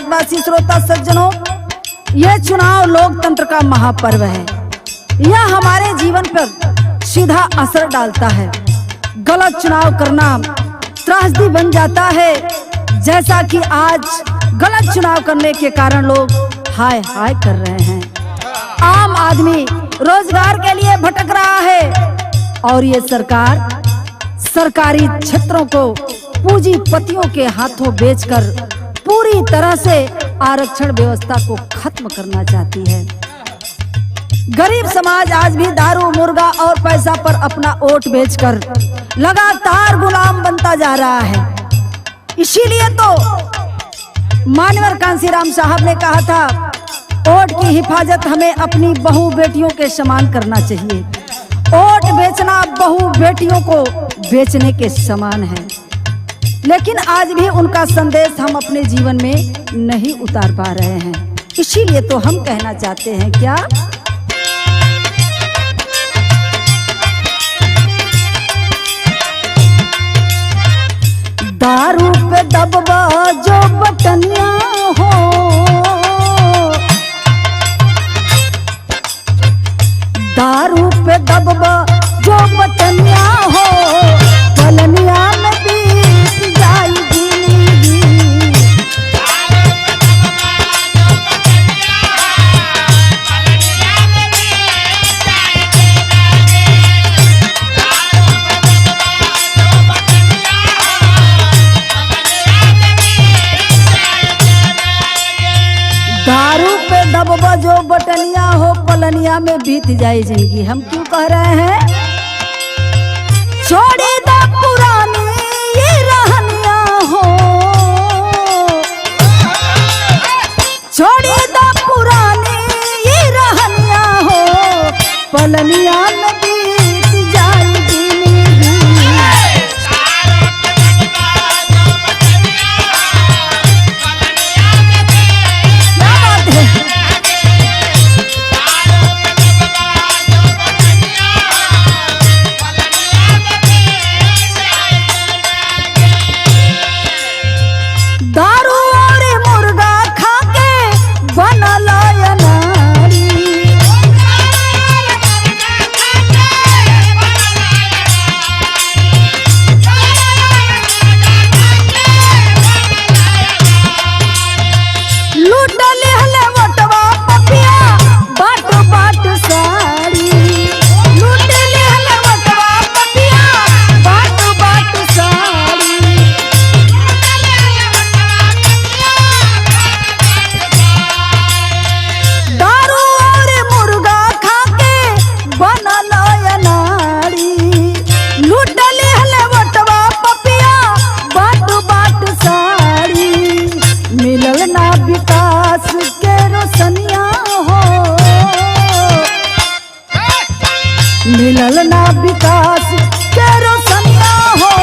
भारतवासी श्रोता सज्जनों, यह चुनाव लोकतंत्र का महापर्व है। यह हमारे जीवन पर सीधा असर डालता है। गलत चुनाव करना त्रासदी बन जाता है, जैसा कि आज गलत चुनाव करने के कारण लोग हाय हाय कर रहे हैं। आम आदमी रोजगार के लिए भटक रहा है और ये सरकार सरकारी क्षेत्रों को पूंजीपतियों के हाथों बेचकर पूरी तरह से आरक्षण व्यवस्था को खत्म करना चाहती है। गरीब समाज आज भी दारू, मुर्गा और पैसा पर अपना वोट बेचकर लगातार गुलाम बनता जा रहा है। इसीलिए तो मानवर कांसीराम साहब ने कहा था, वोट की हिफाजत हमें अपनी बहू बेटियों के समान करना चाहिए। वोट बेचना बहू बेटियों को बेचने के समान है। लेकिन आज भी उनका संदेश हम अपने जीवन में नहीं उतार पा रहे हैं। इसीलिए तो हम कहना चाहते हैं, क्या दारू पे दबवा जो बटनिया हो, दारू पे दबवा जो बटनिया हो, पलनिया में बीत जाएगी। दारू पे दबवा जो बटनिया हो, पलनिया में बीत जाए जिंदगी। हम क्यों कह रहे हैं? छोड़ी दो पुरानी ये रहनिया हो, छोड़ी दो पुरानी ये रहनिया हो, पलनिया में बीत जाए जिंदगी। दारू और मुर्गा खा के बनल अनारी, लूट लेहले वटवा पपिया बाट बाट साड़ी, लूट लेहले वटवा पपिया बाट बाट साड़ी। दारू और मुर्गा खा के बनल अनाड़ी, लूट लेहले वटवा पपिया बाट बाट साड़ी। मिलल ना विकास के रोशनिया हो, मिलल ना विकास के रोशनिया हो,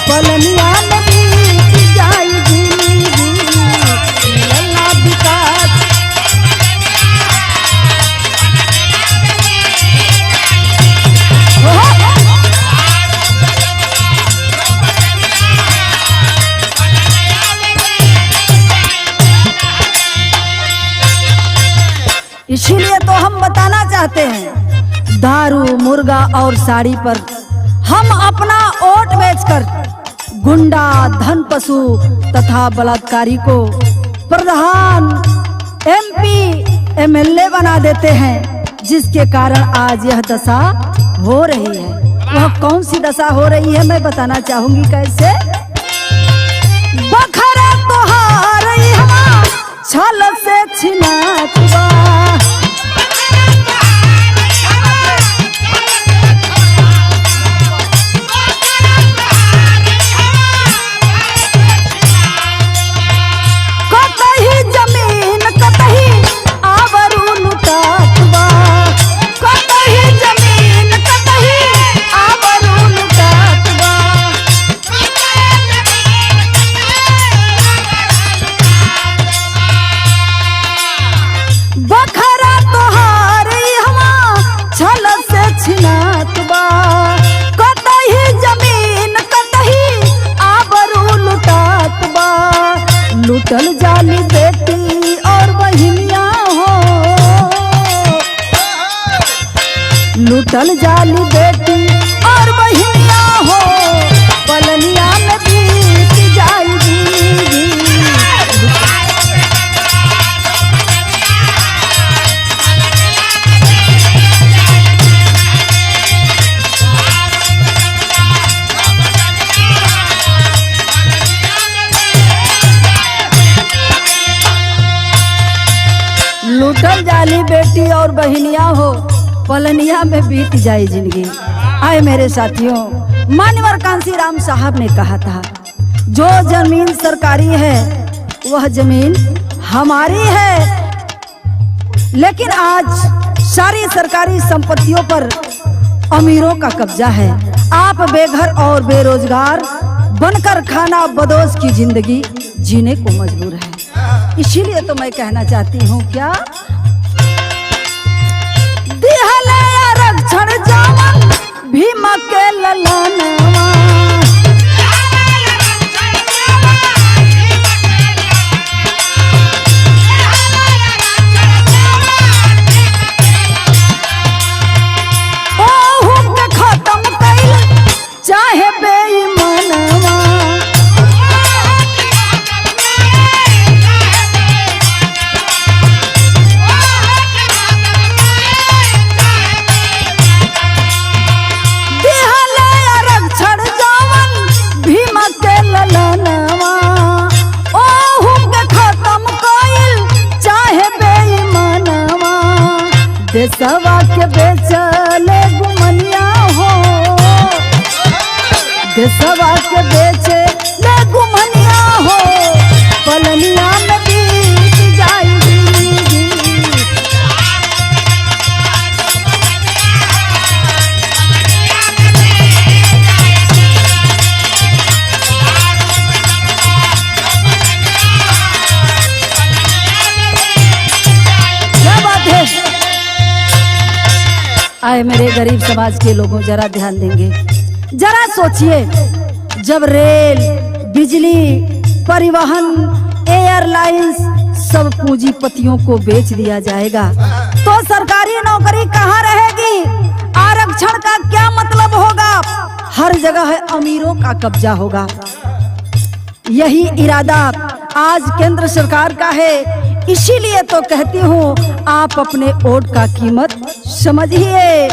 पलनिया में बीत जाए जिंदगी। मिलल ना विकास इसीलिए तो हम बताना चाहते हैं, दारू, मुर्गा और साड़ी पर हम अपना वोट बेचकर गुंडा, धन पशु तथा बलात्कारी को प्रधान, MP, MLA बना देते हैं, जिसके कारण आज यह दशा हो रही है। वह कौन सी दशा हो रही है मैं बताना चाहूंगी। कैसे? बखरा तोहार यहाँ छल से छिनातवा, कतही जमीन कतही आवरू लुटातवा, कतही जमीन कतही आवरू लुटातवा। जाली बेटी और बहिनिया हो, लूटल जाली बेटी और बहिनिया हो, पलनिया में बीत जाएगी। लूटल जाली बेटी और बहिनिया हो, पलनिया में बीत जाए जिंदगी। आए मेरे साथियों, मान्यवर कांसीराम साहब ने कहा था, जो जमीन सरकारी है वह जमीन हमारी है, लेकिन आज सारी सरकारी संपत्तियों पर अमीरों का कब्जा है। आप बेघर और बेरोजगार बनकर खाना बदोश की जिंदगी जीने को मजबूर है। इसीलिए तो मैं कहना चाहती हूँ, क्या दिहले आरक्षण जावन भीम के ललनवा, ओहू के खत्म कइल चाहे बेईमानवा, देशवा के बेचले गुमनिया हो, देशवा के बेचले गुमनिया हो, पलनिया में बीत जाएगी। क्या बात है। आए मेरे गरीब समाज के लोगों, जरा ध्यान देंगे, जरा सोचिए, जब रेल, बिजली, परिवहन, एयरलाइंस सब पूंजीपतियों को बेच दिया जाएगा, तो सरकारी नौकरी कहाँ रहेगी? आरक्षण का क्या मतलब होगा? हर जगह अमीरों का कब्जा होगा। यही इरादा आज केंद्र सरकार का है। इसीलिए तो कहती हूँ, आप अपने वोट का कीमत समझिए।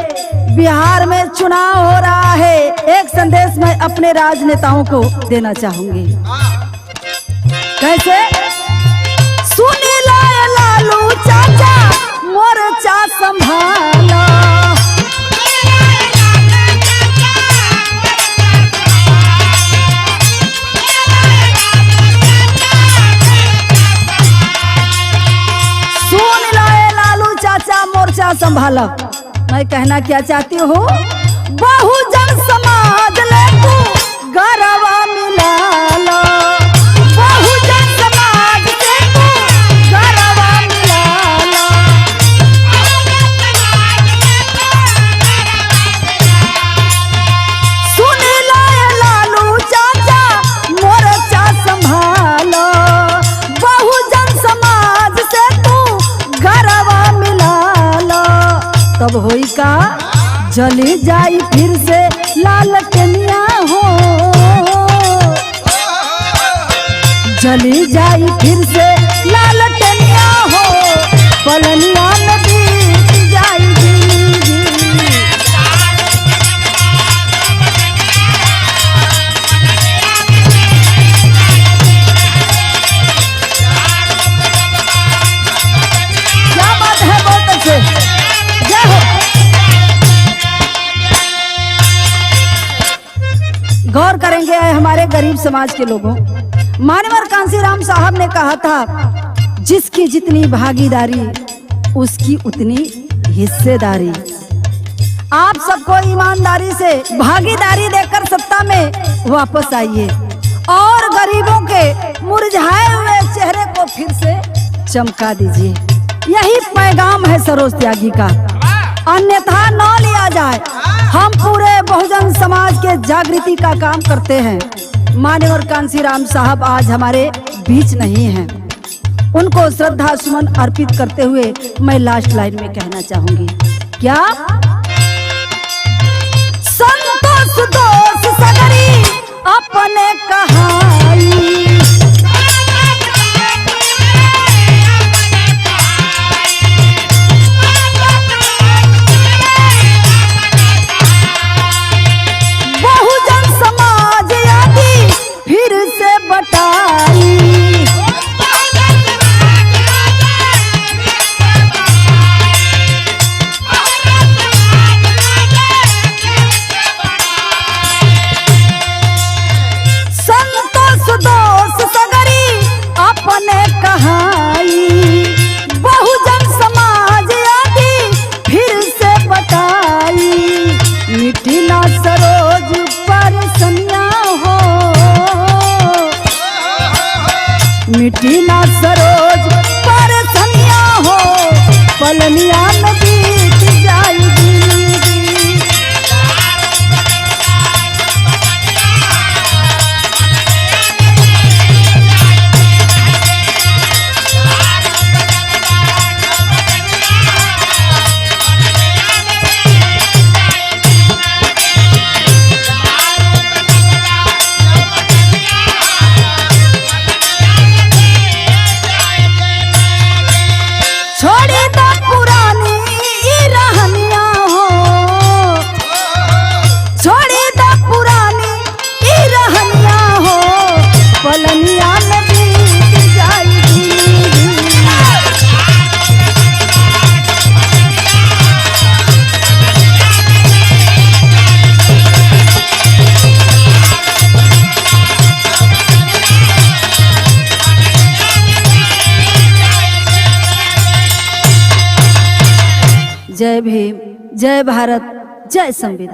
बिहार में चुनाव हो रहा है, एक संदेश मैं अपने राजनेताओं को देना चाहूंगी। कैसे? सुनी लालू चाचा मोर्चा संभाला, मोर्चा संभाला। मैं कहना क्या चाहती हूँ, बहुजन समाज ले तू गरवा मिला लो, बहुजन समाज से तू गरवा मिला लो। सुन लालू चाचा मोर्चा संभालो, बहुजन समाज से तू गरवा मिला लो, तब होई का जली जाई फिर से लालटेनिया हो, जली जाई फिर से लालटेनिया हो, पलनिया में बीत जाएगी। क्या बात है, बहुत अच्छे, जय हो। गौर करेंगे हमारे गरीब समाज के लोगों, मान्यवर कांसीराम साहब ने कहा था, जिसकी जितनी भागीदारी उसकी उतनी हिस्सेदारी। आप सबको ईमानदारी से भागीदारी देकर सत्ता में वापस आइए और गरीबों के मुरझाए हुए चेहरे को फिर से चमका दीजिए। यही पैगाम है सरोज त्यागी का, अन्यथा न लिया जाए। हम पूरे बहुजन समाज के जागृति का काम करते हैं। मान्यवर कांसीराम साहब आज हमारे बीच नहीं हैं। उनको श्रद्धा सुमन अर्पित करते हुए मैं लास्ट लाइन में कहना चाहूंगी, क्या संतोष दोष सगरी अपने कहाई, बहुजन समाज आदि फिर से बटाई, बहुजन समाज आदि फिर से बटाई, मिट्टी ना सरोज पर सनिया हो, मिट्टी ना सरोज पर सनिया हो, पलनिया में बीत जाएगी। छोड़ी दा पुरानी रहनिया हो, छोड़ी दा पुरानी रहनिया हो, पलनिया में बीत जाएगी। जय भीम, जय भारत, जय संविधान।